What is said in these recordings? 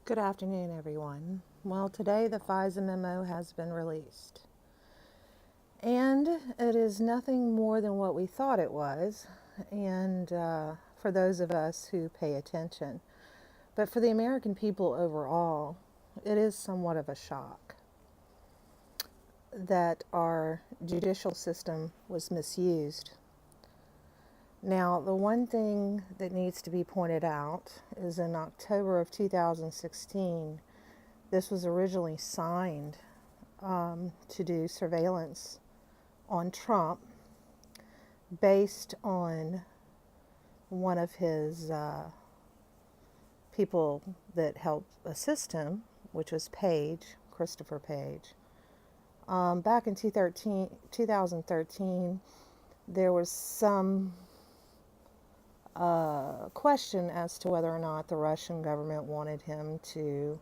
Good afternoon, everyone. Well, today the FISA memo has been released. And it is nothing more than what we thought it was, and for those of us who pay attention. But for the American people overall, it is somewhat of a shock that our judicial system was misused. Now, the one thing that needs to be pointed out is in October of 2016, this was originally signed to do surveillance on Trump based on one of his people that helped assist him, which was Christopher Page. Back in 2013, there was some question as to whether or not the Russian government wanted him to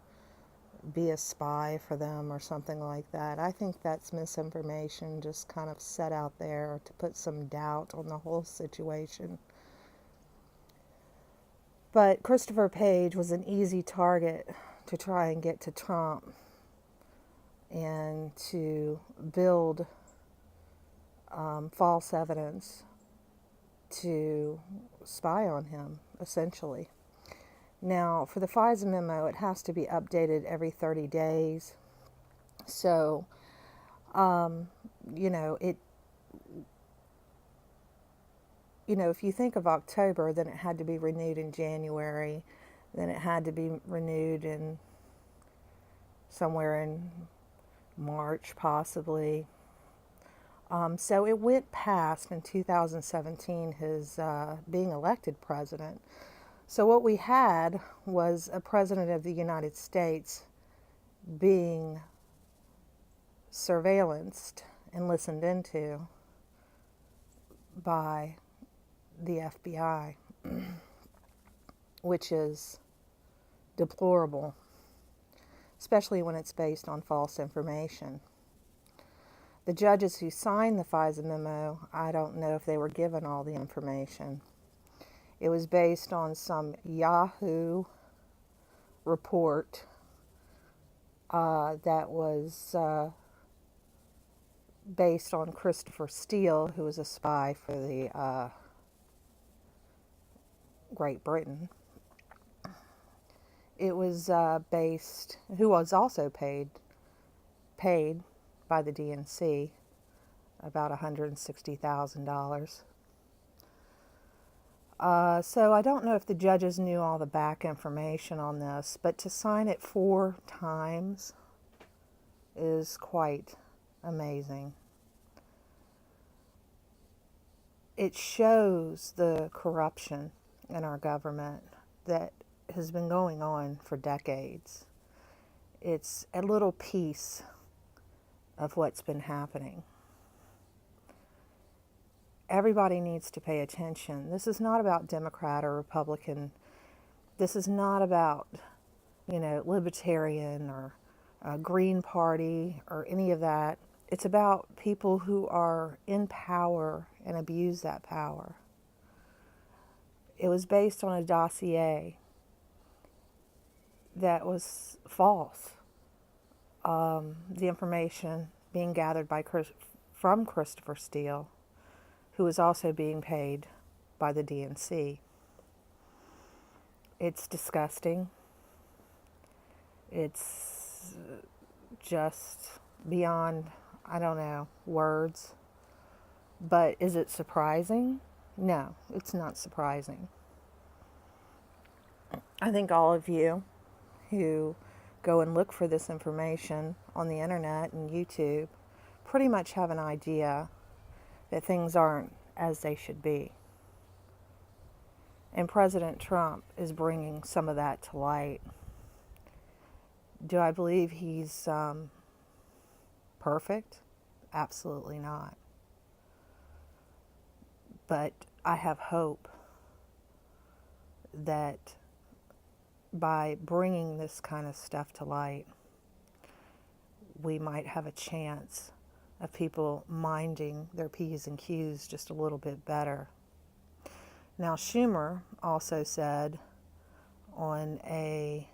be a spy for them or something like that. I think that's misinformation just kind of set out there to put some doubt on the whole situation. But Christopher Page was an easy target to try and get to Trump and to build false evidence to spy on him, essentially. Now, for the FISA memo, it has to be updated every 30 days. So, you know, if you think of October, then it had to be renewed in January, then it had to be renewed in somewhere in March, possibly. So it went past in 2017 his being elected president. So what we had was a president of the United States being surveillanced and listened into by the FBI, which is deplorable, especially when it's based on false information. The judges who signed the FISA memo, I don't know if they were given all the information. It was based on some Yahoo report that was based on Christopher Steele, who was a spy for the Great Britain. It was who was also paid by the DNC about $160,000. So I don't know if the judges knew all the back information on this, but to sign it 4 times is quite amazing. It shows the corruption in our government that has been going on for decades. It's a little piece of what's been happening. Everybody needs to pay attention. This is not about Democrat or Republican. This is not about, Libertarian or Green Party or any of that. It's about people who are in power and abuse that power. It was based on a dossier that was false. The information being gathered from Christopher Steele, who is also being paid by the DNC. It's disgusting. It's just beyond, words. But is it surprising? No, it's not surprising. I think all of you who go and look for this information on the internet and YouTube pretty much have an idea that things aren't as they should be. And President Trump is bringing some of that to light. Do I believe he's perfect? Absolutely not. But I have hope that by bringing this kind of stuff to light, we might have a chance of people minding their P's and Q's just a little bit better. Now, Schumer also said on a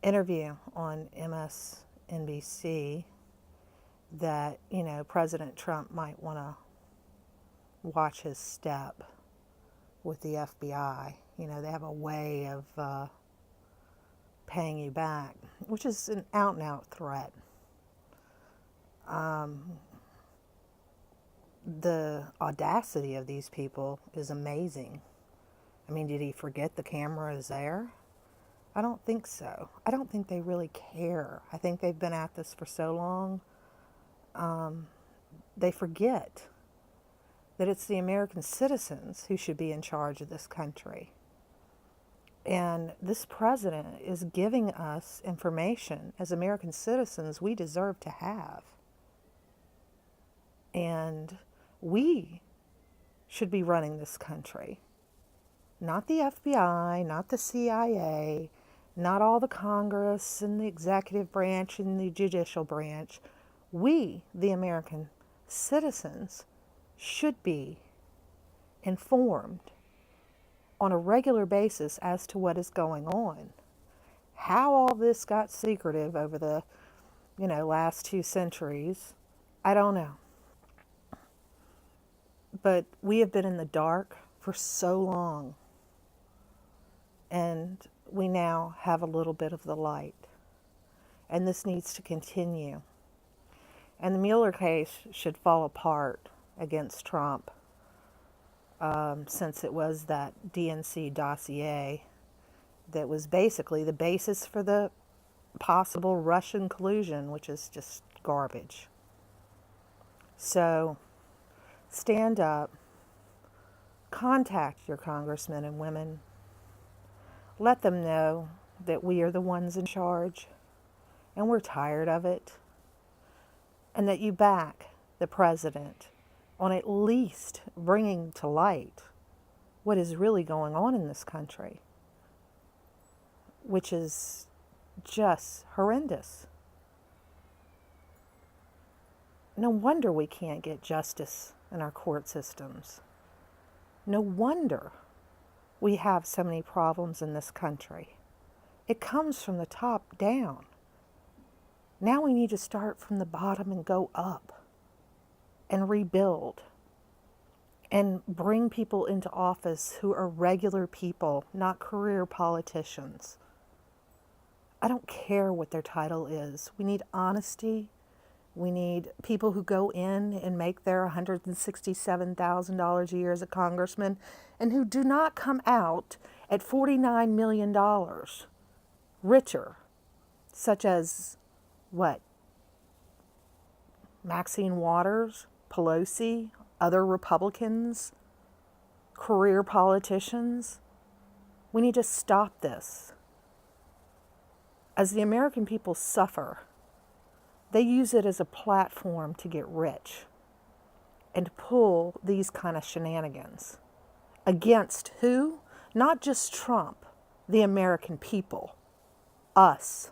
interview on MSNBC that, President Trump might want to watch his step with the FBI. They have a way of paying you back, which is an out-and-out threat. The audacity of these people is amazing. I mean, did he forget the camera is there? I don't think so. I don't think they really care. I think they've been at this for so long, they forget that it's the American citizens who should be in charge of this country. And this president is giving us information as American citizens we deserve to have. And we should be running this country. Not the FBI, not the CIA, not all the Congress and the executive branch and the judicial branch. We, the American citizens, should be informed on a regular basis as to what is going on. How all this got secretive over the, last 2 centuries, I don't know. But we have been in the dark for so long, and we now have a little bit of the light. And this needs to continue. And the Mueller case should fall apart against Trump, since it was that DNC dossier that was basically the basis for the possible Russian collusion, which is just garbage. So stand up, contact your congressmen and women, let them know that we are the ones in charge and we're tired of it, and that you back the president on at least bringing to light what is really going on in this country, which is just horrendous. No wonder we can't get justice in our court systems. No wonder we have so many problems in this country. It comes from the top down. Now we need to start from the bottom and go up and rebuild and bring people into office who are regular people, not career politicians. I don't care what their title is. We need honesty. We need people who go in and make their $167,000 a year as a congressman and who do not come out at $49 million richer, such as Maxine Waters, Pelosi, other Republicans, career politicians. We need to stop this. As the American people suffer, they use it as a platform to get rich and to pull these kind of shenanigans. Against who? Not just Trump, the American people, us.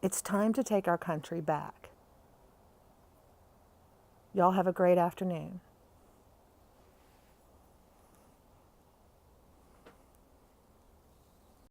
It's time to take our country back. Y'all have a great afternoon.